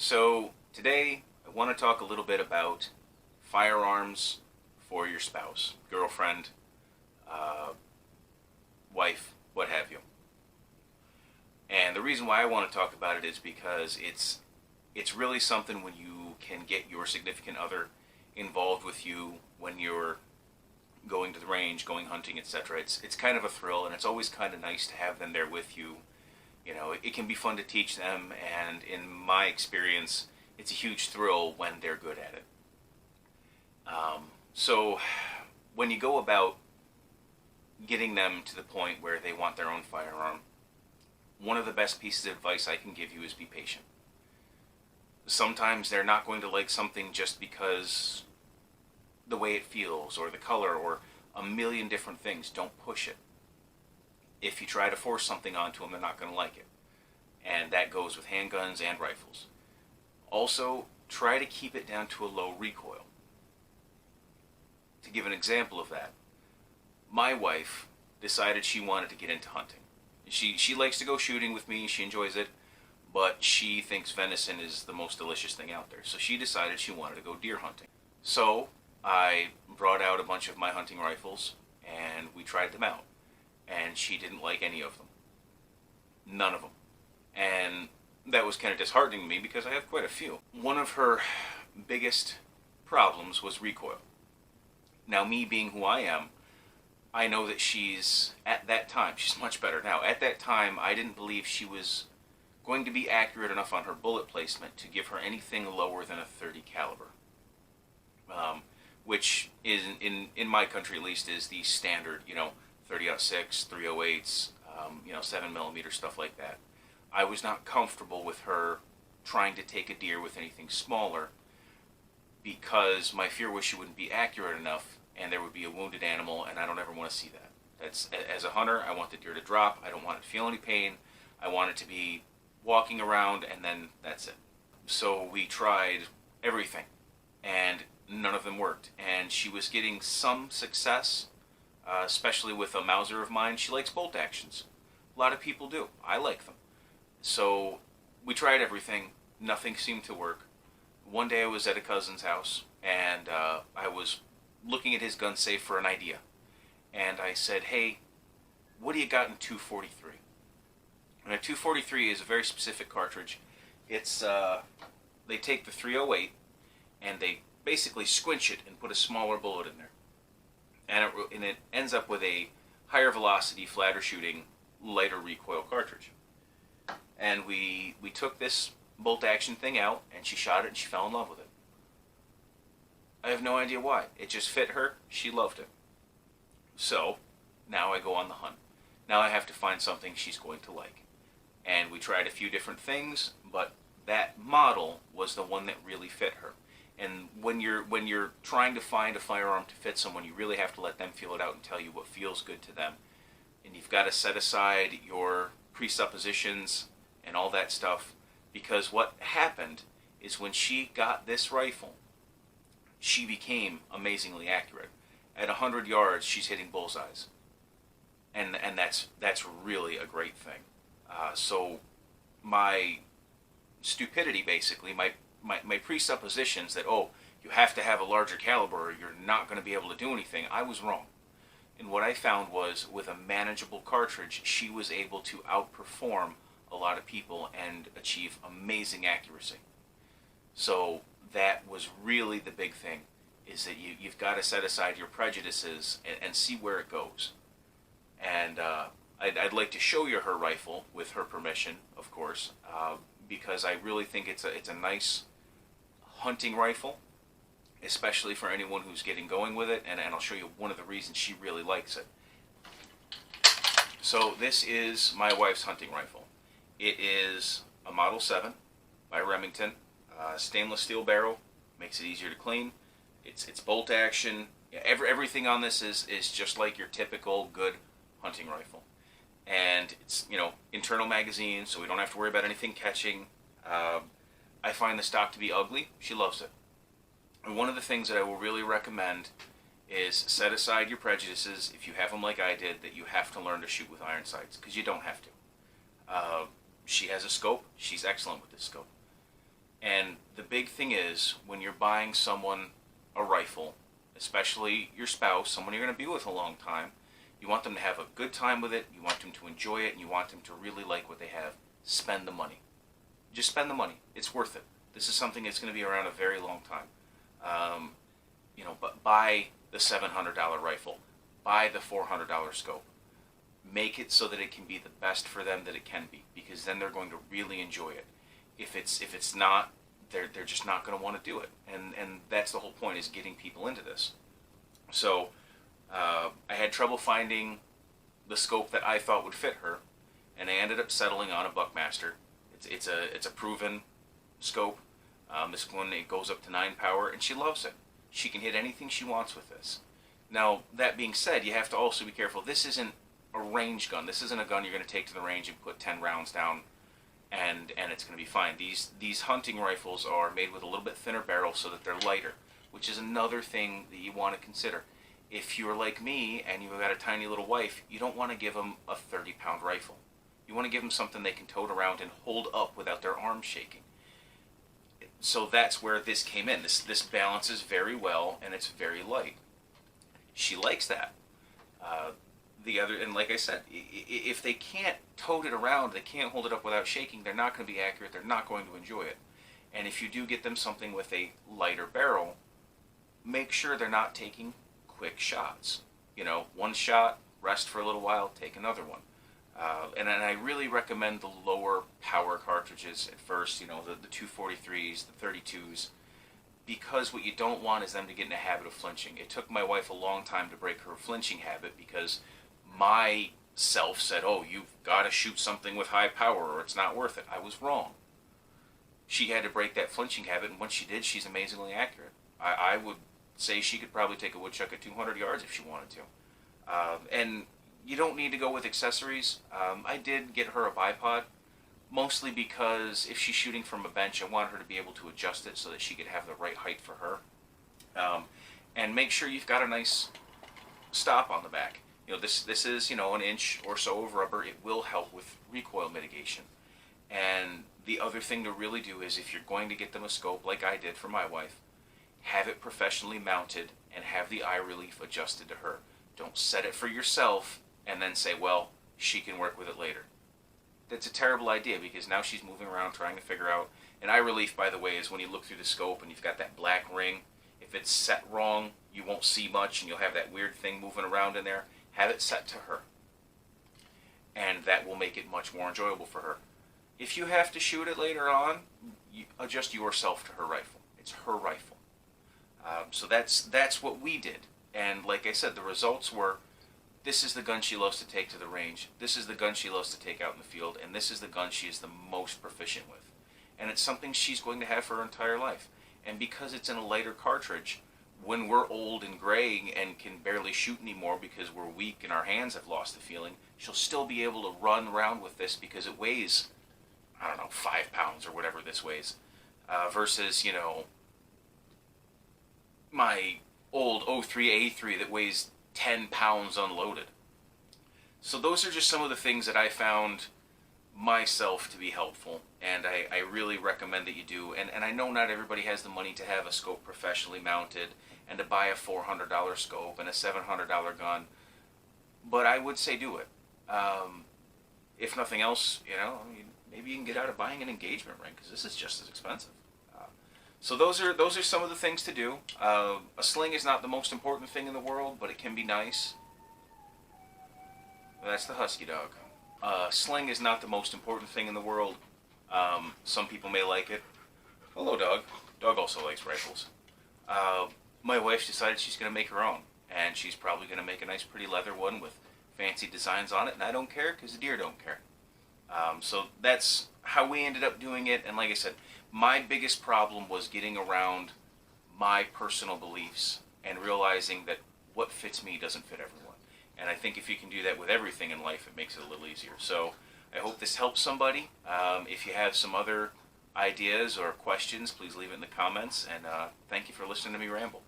So today I want to talk a little bit about firearms for your spouse, girlfriend, uh, wife, what have you. And the reason why I want to talk about it is because it's really something when you can get your significant other involved with you when you're going to the range, going hunting, etc. It's kind of a thrill, and it's always kind of nice to have them there with you. You know, it can be fun to teach them, and in my experience, it's a huge thrill when they're good at it. So, when you go about getting them to the point where they want their own firearm, one of the best pieces of advice I can give you is be patient. Sometimes they're not going to like something just because the way it feels, or the color, or a million different things. Don't push it. If you try to force something onto them, they're not going to like it. And that goes with handguns and rifles. Also, try to keep it down to a low recoil. To give an example of that, my wife decided she wanted to get into hunting. She likes to go shooting with me, she enjoys it, but she thinks venison is the most delicious thing out there. So she decided she wanted to go deer hunting. So I brought out a bunch of my hunting rifles, and we tried them out. And she didn't like any of them. None of them. And that was kind of disheartening to me because I have quite a few. One of her biggest problems was recoil. Now, me being who I am, I know that at that time, she's much better now. At that time, I didn't believe she was going to be accurate enough on her bullet placement to give her anything lower than a .30 caliber. Which is, in my country at least, is the standard, 30-06, 308s, 7mm, stuff like that. I was not comfortable with her trying to take a deer with anything smaller because my fear was she wouldn't be accurate enough and there would be a wounded animal, and I don't ever want to see that. As a hunter, I want the deer to drop. I don't want it to feel any pain. I want it to be walking around, and then that's it. So we tried everything, and none of them worked. And she was getting some success, especially with a Mauser of mine. She likes bolt actions. A lot of people do. I like them. So we tried everything. Nothing seemed to work. One day I was at a cousin's house, and I was looking at his gun safe for an idea. And I said, hey, what do you got in 243? And a 243 is a very specific cartridge. It's, they take the 308 and they basically squinch it and put a smaller bullet in there. And it ends up with a higher velocity, flatter shooting, lighter recoil cartridge. And we took this bolt action thing out, and she shot it, and she fell in love with it. I have no idea why. It just fit her. She loved it. So, now I go on the hunt. Now I have to find something she's going to like. And we tried a few different things, but that model was the one that really fit her. And when you're trying to find a firearm to fit someone, you really have to let them feel it out and tell you what feels good to them. And you've got to set aside your presuppositions and all that stuff, because what happened is when she got this rifle, she became amazingly accurate. At 100 yards, she's hitting bullseyes. And that's really a great thing. So my stupidity, basically, my presuppositions that, you have to have a larger caliber or you're not going to be able to do anything, I was wrong. And what I found was, with a manageable cartridge, she was able to outperform a lot of people and achieve amazing accuracy. So that was really the big thing, is that you've got to set aside your prejudices and see where it goes. And I'd like to show you her rifle, with her permission, of course, because I really think it's a nice hunting rifle, especially for anyone who's getting going with it, and I'll show you one of the reasons she really likes it. So this is my wife's hunting rifle. It is a Model 7 by Remington, stainless steel barrel, makes it easier to clean. It's bolt action. Everything on this is just like your typical good hunting rifle. And it's, internal magazine, so we don't have to worry about anything catching. I find the stock to be ugly. She loves it. And one of the things that I will really recommend is set aside your prejudices, if you have them like I did, that you have to learn to shoot with iron sights, because you don't have to. She has a scope. She's excellent with this scope. And the big thing is, when you're buying someone a rifle, especially your spouse, someone you're going to be with a long time, you want them to have a good time with it, you want them to enjoy it, and you want them to really like what they have. Spend the money. Just spend the money. It's worth it. This is something that's going to be around a very long time. But buy the $700 rifle. Buy the $400 scope. Make it so that it can be the best for them that it can be, because then they're going to really enjoy it. If it's not, they're just not going to want to do it, and that's the whole point, is getting people into this. So I had trouble finding the scope that I thought would fit her, and I ended up settling on a Buckmaster. It's a proven scope. This one, it goes up to 9 power, and she loves it. She can hit anything she wants with this. Now, that being said, you have to also be careful. This isn't a range gun. This isn't a gun you're going to take to the range and put 10 rounds down and it's going to be fine. These hunting rifles are made with a little bit thinner barrel so that they're lighter, which is another thing that you want to consider. If you're like me and you've got a tiny little wife, you don't want to give them a 30-pound rifle. You want to give them something they can tote around and hold up without their arms shaking. So that's where this came in. This balances very well, and it's very light. She likes that. And like I said, if they can't tote it around, they can't hold it up without shaking, they're not going to be accurate, they're not going to enjoy it. And if you do get them something with a lighter barrel, make sure they're not taking quick shots. One shot, rest for a little while, take another one. And I really recommend the lower power cartridges at first, the 243s, the 32s, because what you don't want is them to get in a habit of flinching. It took my wife a long time to break her flinching habit, because my self said, oh, you've got to shoot something with high power or it's not worth it. I was wrong. She had to break that flinching habit, and once she did, she's amazingly accurate. I would say she could probably take a woodchuck at 200 yards if she wanted to. And you don't need to go with accessories. I did get her a bipod, mostly because if she's shooting from a bench, I want her to be able to adjust it so that she could have the right height for her. And make sure you've got a nice stop on the back. This is, an inch or so of rubber. It will help with recoil mitigation. And the other thing to really do is, if you're going to get them a scope like I did for my wife, have it professionally mounted and have the eye relief adjusted to her. Don't set it for yourself and then say, well, she can work with it later. That's a terrible idea, because now she's moving around trying to figure out. And eye relief, by the way, is when you look through the scope and you've got that black ring. If it's set wrong, you won't see much and you'll have that weird thing moving around in there. Have it set to her, and that will make it much more enjoyable for her. If you have to shoot it later on, you adjust yourself to her rifle. It's her rifle. So that's what we did. And like I said, the results were, this is the gun she loves to take to the range, this is the gun she loves to take out in the field, and this is the gun she is the most proficient with. And it's something she's going to have for her entire life. And because it's in a lighter cartridge, when we're old and gray and can barely shoot anymore because we're weak and our hands have lost the feeling, she'll still be able to run around with this, because it weighs, 5 pounds or whatever this weighs, versus, my old 03A3 that weighs 10 pounds unloaded. So those are just some of the things that I found myself to be helpful, and I really recommend that you do. And I know not everybody has the money to have a scope professionally mounted and to buy a $400 scope and a $700 gun, but I would say do it. If nothing else, maybe you can get out of buying an engagement ring, because this is just as expensive. So those are some of the things to do. A sling is not the most important thing in the world, but it can be nice. That's the husky dog. Sling is not the most important thing in the world. Some people may like it. Hello, dog. Dog also likes rifles. My wife decided she's going to make her own, and she's probably going to make a nice pretty leather one with fancy designs on it, and I don't care, because the deer don't care. So that's how we ended up doing it. And like I said, my biggest problem was getting around my personal beliefs and realizing that what fits me doesn't fit everyone. And I think if you can do that with everything in life, it makes it a little easier. So I hope this helps somebody. If you have some other ideas or questions, please leave it in the comments. And thank you for listening to me ramble.